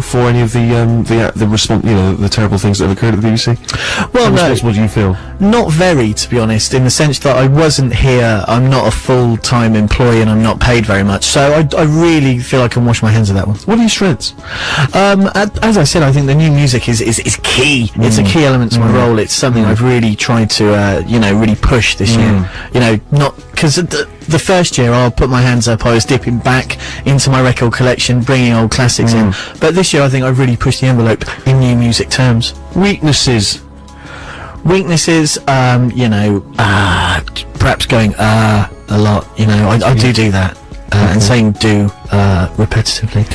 blame for any of the response, the terrible things that have occurred at the BBC? Well, How no, responsible do you feel? not very, to be honest, in the sense that I wasn't here, I'm not a full-time employee and I'm not paid very much, so I really feel I can wash my hands of that one. What are your strengths? As I said, I think the new music is key. It's a key element to my role. It's something I've really tried to, really push this year. Not because the first year I'll put my hands up, I was dipping back into my record collection, bringing old classics in. But this year I think I've really pushed the envelope in new music terms. Weaknesses? Weaknesses, perhaps going a lot. I do that. And saying repetitively.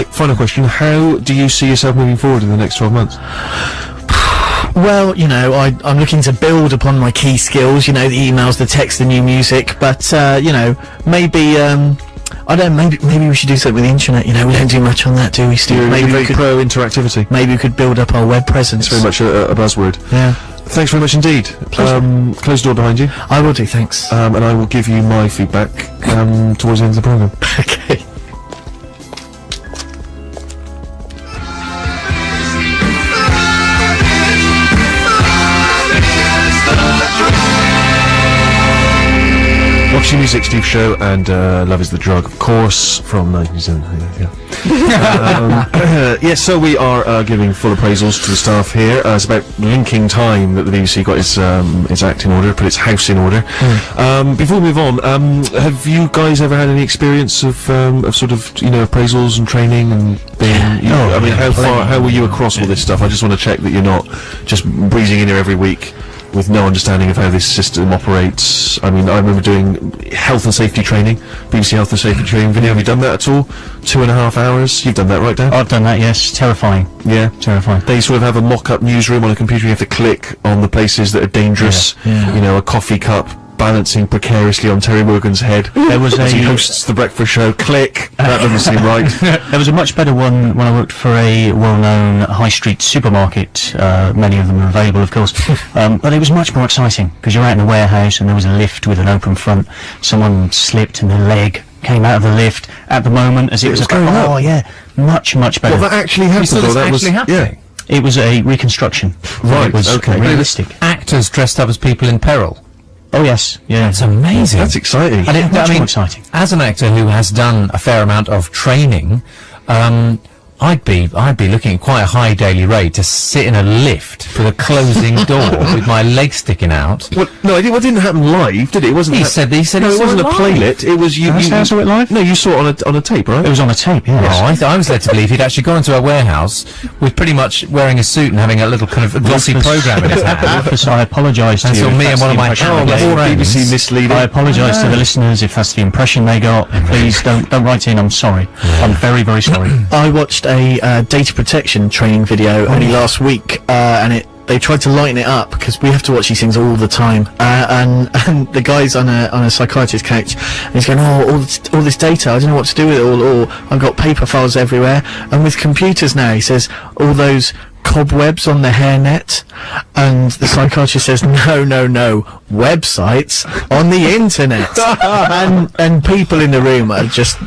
Final question, how do you see yourself moving forward in the next 12 months? Well, I'm looking to build upon my key skills, the emails, the text, the new music, but, maybe, I don't know, maybe we should do something with the internet, we don't do much on that, do we, Steve? Maybe we could pro-interactivity. Maybe we could build up our web presence. It's very much a buzzword. Yeah. Thanks very much indeed. Close the door behind you. I will do, thanks. And I will give you my feedback, towards the end of the programme. Okay. Roxy Music, Steve Show, and Love is the Drug, of course, from 1970. Yes, so we are giving full appraisals to the staff here. It's about linking time that the BBC got its act in order, put its house in order. Before we move on, have you guys ever had any experience of sort of appraisals and training and being? How were you across all this stuff? I just want to check that you're not just breezing in here every week with no understanding of how this system operates. I remember doing health and safety training, BBC Health and Safety Training. Vinny, have you done that at all? 2.5 hours? You've done that, right, Dan? I've done that, yes. Terrifying. Yeah? Terrifying. They sort of have a mock-up newsroom on a computer. You have to click on the places that are dangerous. A coffee cup balancing precariously on Terry Wogan's head. There was as he hosts the breakfast show. Click. That doesn't seem right. There was a much better one when I worked for a well-known high street supermarket. Many of them are available, of course. But it was much more exciting because you're out in a warehouse and there was a lift with an open front. Someone slipped and their leg came out of the lift at the moment as it was going up. Oh yeah, much better. Well, that actually happened. So that actually happening? Yeah. It was a reconstruction. Right. It was okay. realistic. Actors dressed up as people in peril. Oh yes, yeah. It's amazing. That's exciting. And much more exciting. As an actor who has done a fair amount of training, I'd be looking at quite a high daily rate to sit in a lift with a closing door with my leg sticking out. Well, no, it didn't happen live, did it? It wasn't. He said no, it wasn't a playlet. It was you. I saw it live? No, you saw it on a tape, right? It was on a tape, yeah. Oh, I was led to believe he'd actually gone into a warehouse with pretty much wearing a suit and having a little kind of glossy programme in his hand. Rufus, I apologise to And you. so if me that's and one the of my impression power they gave. level BBC misleading. I apologise to the listeners if that's the impression they got. Please don't write in. I'm sorry. I'm very, very sorry. I watched a data protection training video only last week, and they tried to lighten it up because we have to watch these things all the time. And the guy's on a psychiatrist couch, and he's going, all this data, I don't know what to do with it all. Or I've got paper files everywhere, and with computers now, he says, all those cobwebs on the hairnet, and the psychiatrist says, no, websites on the internet. and people in the room are just,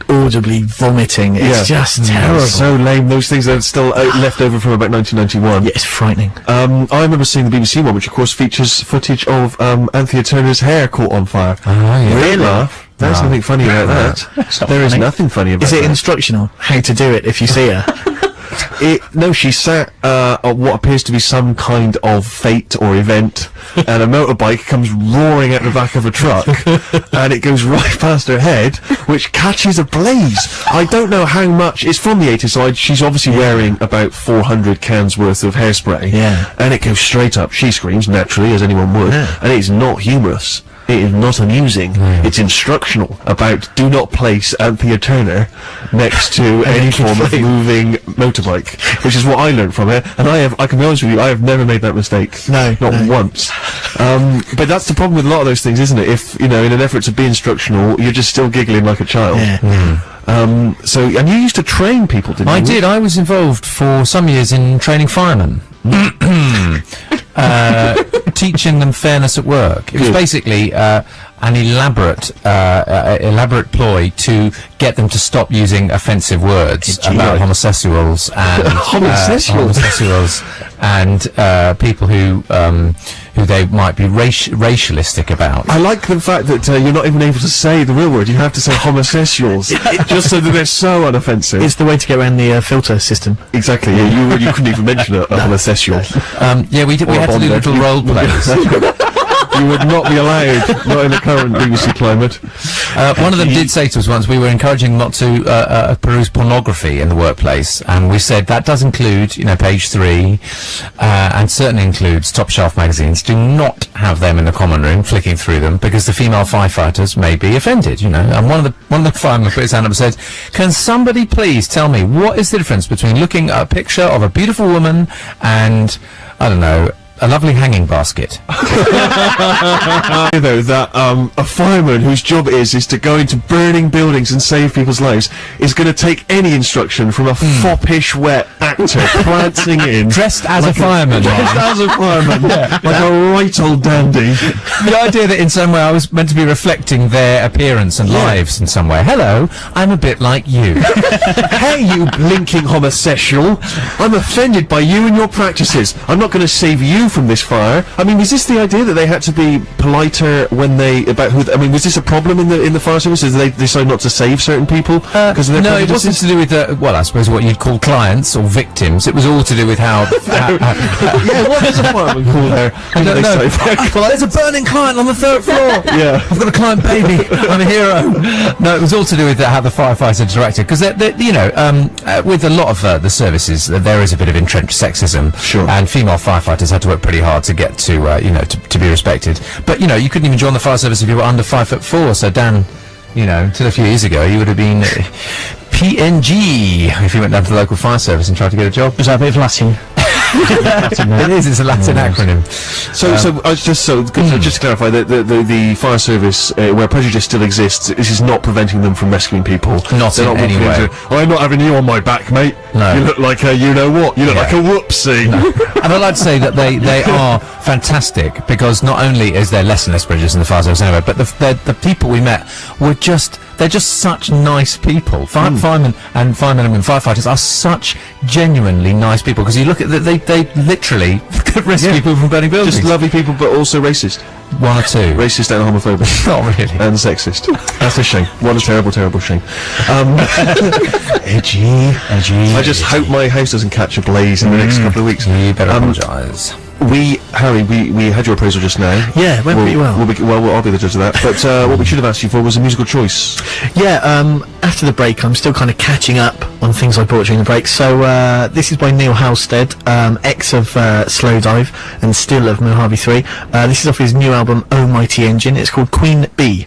audibly vomiting. It's just terrible. So lame. Those things are still left over from about 1991. Yeah, it's frightening. I remember seeing the BBC one, which of course features footage of Anthea Turner's hair caught on fire. Oh, yeah. Really? There's nothing funny about that. There is nothing funny about that. Is it instructional how to do it if you see her? No, she sat on what appears to be some kind of fete or event, and a motorbike comes roaring out the back of a truck, and it goes right past her head, which catches ablaze. I don't know how much. It's from the 80s, so she's obviously wearing about 400 cans worth of hairspray. Yeah. And it goes straight up. She screams, naturally, as anyone would, and it's not humorous. It is not amusing. It's instructional about do not place Anthea Turner next to any form of moving motorbike, which is what I learned from it. And I can be honest with you, I have never made that mistake. No, not once. But that's the problem with a lot of those things, isn't it? If, in an effort to be instructional, you're just still giggling like a child. Yeah. And you used to train people, didn't you? I did. I was involved for some years in training firemen. Teaching them fairness at work. It was basically, an elaborate ploy to get them to stop using offensive words about homosexuals and homosexuals and people who they might be racialistic about. I like the fact that you're not even able to say the real word. You have to say homosexuals, just so that they're so unoffensive. It's the way to get around the filter system. Exactly. Yeah, you couldn't even mention a homosexual. Yeah, we had to do little role plays. You would not be allowed, not in the current BBC climate. One of them did say to us once, we were encouraging them not to peruse pornography in the workplace, and we said that does include, page 3, and certainly includes top shelf magazines. Do not have them in the common room, flicking through them, because the female firefighters may be offended, And one of the firemen put his hand up and said, "Can somebody please tell me what is the difference between looking at a picture of a beautiful woman and, I don't know, a lovely hanging basket?" Though that a fireman whose job is to go into burning buildings and save people's lives is going to take any instruction from a foppish wet actor prancing in Dressed as a fireman. Dressed as a fireman, like a right old dandy. The idea that in some way I was meant to be reflecting their appearance and lives in some way. Hello, I'm a bit like you. Hey, you blinking homosexual! I'm offended by you and your practices. I'm not going to save you from this fire. I mean, was this the idea that they had to be politer when they was this a problem in the fire services? Did they decide not to save certain people because of their No, it prejudices? wasn't to do with I suppose what you'd call clients or victims. It was all to do with how. Yeah, what does a fireman call their? There's a burning client on the 3rd floor. Yeah, I've got a client baby. I'm a hero. No, it was all to do with how the firefighters interacted. Because with a lot of the services, there is a bit of entrenched sexism. Sure. And female firefighters had to work pretty hard to get to to be respected. But you couldn't even join the fire service if you were under 5'4". So Dan, until a few years ago, you would have been PNG if you went down to the local fire service and tried to get a job. Was that a bit of Latin? It is. It's a Latin acronym. So just to clarify, the fire service, where prejudice still exists, this is not preventing them from rescuing people. Not They're in any walking way. into, I'm not having you on my back, mate. No. You look like a you-know-what. You look like a whoopsie. And I'd like to say that they are fantastic, because not only is there less and less prejudice in the fire service anyway, but the people we met were they're just such nice people. Firemen and women firefighters are such genuinely nice people, because you look at they literally rescue people from burning buildings. Just lovely people, but also racist. One or two. Racist and homophobic. Not really. And sexist. That's a shame. What a terrible, terrible shame. Edgy. I just hope my house doesn't catch a blaze in the next couple of weeks. You better apologise. Harry, we had your appraisal just now. Yeah, it went pretty well. I'll be the judge of that. But what we should have asked you for was a musical choice. Yeah, after the break, I'm still kind of catching up on things I bought during the break. So, this is by Neil Halstead, ex of Slowdive and still of Mojave 3. This is off his new album, Oh Mighty Engine. It's called Queen Bee.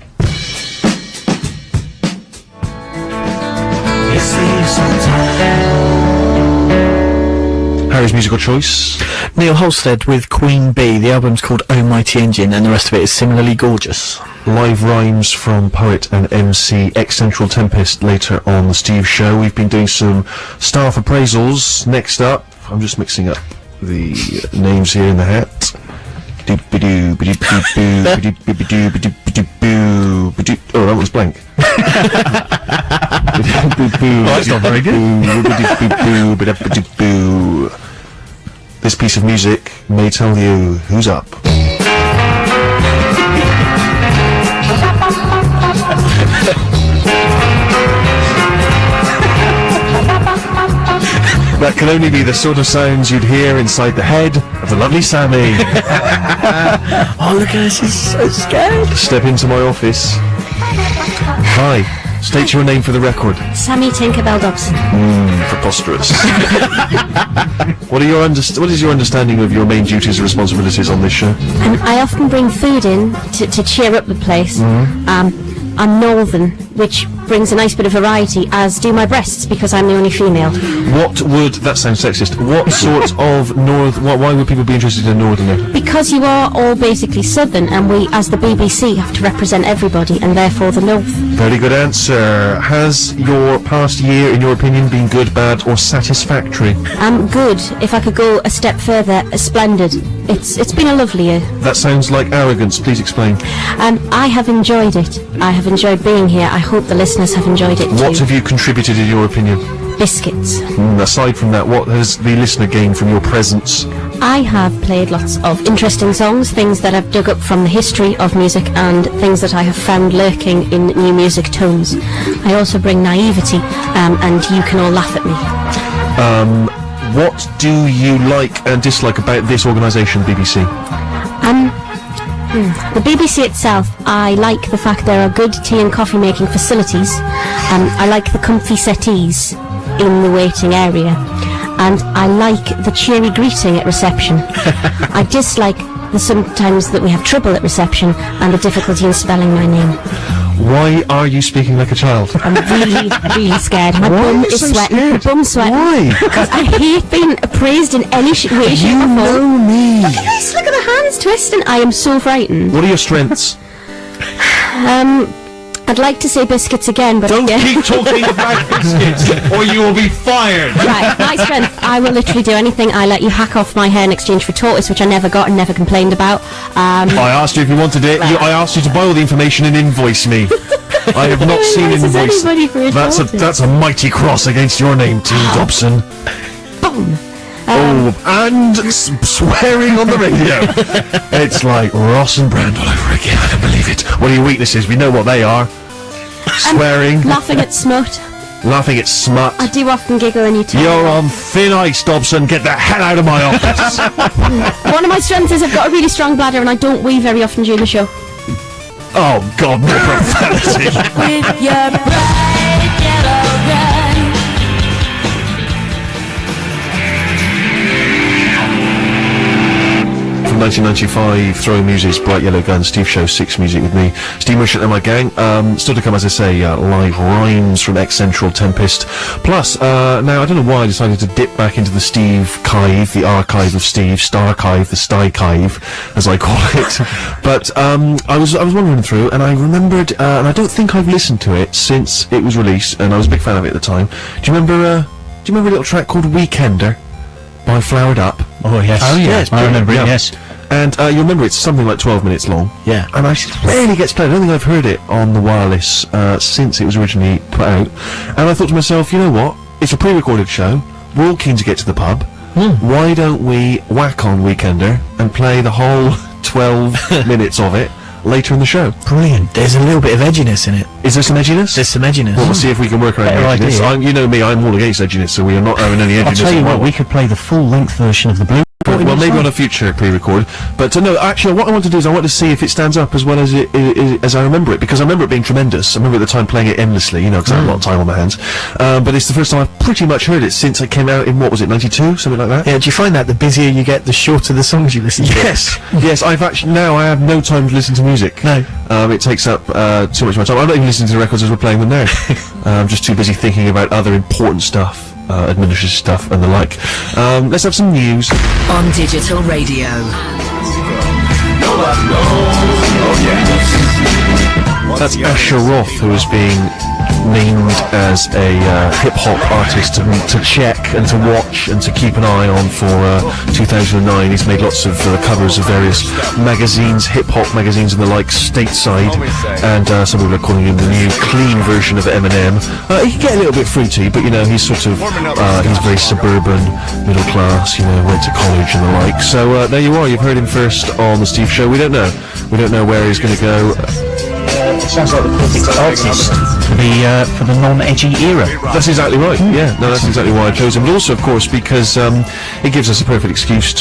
Harry's musical choice. Neil Halstead with Queen Bee. The album's called Oh Mighty Engine, and the rest of it is similarly gorgeous. Live rhymes from poet and MC Ex Central Tempest later on the Steve Show. We've been doing some staff appraisals. Next up, I'm just mixing up the names here in the hat. Oh, that one's blank. That's not very good. This piece of music may tell you who's up. That can only be the sort of sounds you'd hear inside the head of the lovely Sammy. Oh, look at this, she's so scared. Step into my office. Hi, state your name for the record. Sammy Tinkerbell Dobson. Preposterous. What is your understanding of your main duties and responsibilities on this show? I often bring food in to cheer up the place. I'm northern. which brings a nice bit of variety, as do my breasts, because I'm the only female. That sounds sexist, what sort of why would people be interested in a northerner? Because you are all basically southern, and we, as the BBC, have to represent everybody, and therefore the north. Very good answer. Has your past year, in your opinion, been good, bad, or satisfactory? Good. If I could go a step further, splendid. It's been a lovely year. That sounds like arrogance. Please explain. I have enjoyed it. I have enjoyed being here. I hope the listeners have enjoyed it too. What have you contributed, in your opinion? Biscuits. Aside from that, what has the listener gained from your presence? I have played lots of interesting songs, things that I've dug up from the history of music, and things that I have found lurking in new music tones. I also bring naivety, and you can all laugh at me. What do you like and dislike about this organisation, BBC? The BBC itself, I like the fact there are good tea and coffee making facilities. I like the comfy settees in the waiting area, and I like the cheery greeting at reception. I dislike the sometimes that we have trouble at reception and the difficulty in spelling my name. Why are you speaking like a child? I'm really, really scared. My bum is sweating. My bum's sweating. Why? Because I hate being appraised in any way, shape or form. You know me. Look at this, look at the hands twisting. I am so frightened. What are your strengths? I'd like to say biscuits again, but Don't keep talking about biscuits, or you will be fired. Right, my strength, I will literally do anything. I let you hack off my hair in exchange for tortoise, which I never got and never complained about. I asked you if you wanted it. I asked you to buy all the information and invoice me. I have not seen invoices invoice. anybody for a tortoise. That's a mighty cross against your name, T. Dobson. Boom. And swearing on the radio. It's like Ross and Brand all over again. I don't believe it. What are your weaknesses? We know what they are. Swearing. Laughing at smut. Laughing at smut. I do often giggle and you tell You're on thin ice, Dobson. Get the hell out of my office. One of my strengths is I've got a really strong bladder and I don't wee very often during the show. Oh, God, no profanity. With your bright yellow gun. From 1995, Throwing Music's Bright Yellow Gun, Steve Show 6 Music with me, Steve Merchant and my gang. Still to come, as I say, live rhymes from X Central Tempest. Plus, now I don't know why I decided to dip back into the Steve Kive, the archive of Steve, Starchive, the Stykive, as I call it. But I was wandering through, and I remembered, and I don't think I've listened to it since it was released, and I was a big fan of it at the time. Do you remember a little track called Weekender by Flowered Up? Oh yes. Oh, yeah. Yes, I remember it. Yeah. Yes. And you remember it's something like 12 minutes long. Yeah. And I rarely gets played. I don't think I've heard it on the wireless since it was originally put out. And I thought to myself, you know what? It's a pre-recorded show. We're all keen to get to the pub. Why don't we whack on Weekender and play the whole 12 minutes of it later in the show? Brilliant. There's a little bit of edginess in it. Is there some edginess? There's some edginess. Well, we'll see if we can work around Better edginess. idea. You know me, I'm all against edginess, so we are not having any edginess. I'll tell you on what, my we could play the full-length version of the Blue. Well, maybe on a future pre-record. But no, actually, what I want to do is I want to see if it stands up as well as as I remember it, because I remember it being tremendous. I remember at the time playing it endlessly, because I had a lot of time on my hands. But it's the first time I've pretty much heard it since it came out in, what was it, 92, something like that? Yeah, do you find that the busier you get, the shorter the songs you listen to? Yes, yes. I've actually now I have no time to listen to music. No. It takes up too much of my time. I'm not even listening to the records as we're playing them now. I'm just too busy thinking about other important stuff. Administrative stuff and the like. Let's have some news. On digital radio. That's Asher Roth, who is being named as a hip-hop artist to check and to watch and to keep an eye on for 2009. He's made lots of covers of various magazines, hip-hop magazines and the like, stateside, and some people are calling him the new clean version of Eminem. He can get a little bit fruity, but he's sort of he's very suburban, middle class, went to college and the like. So there you are, you've heard him first on the Steve Show. We don't know where he's going to go. Sounds like the perfect artist For the non-edgy era. That's exactly right. Yeah, no, that's exactly why I chose him. But also, of course, because it gives us a perfect excuse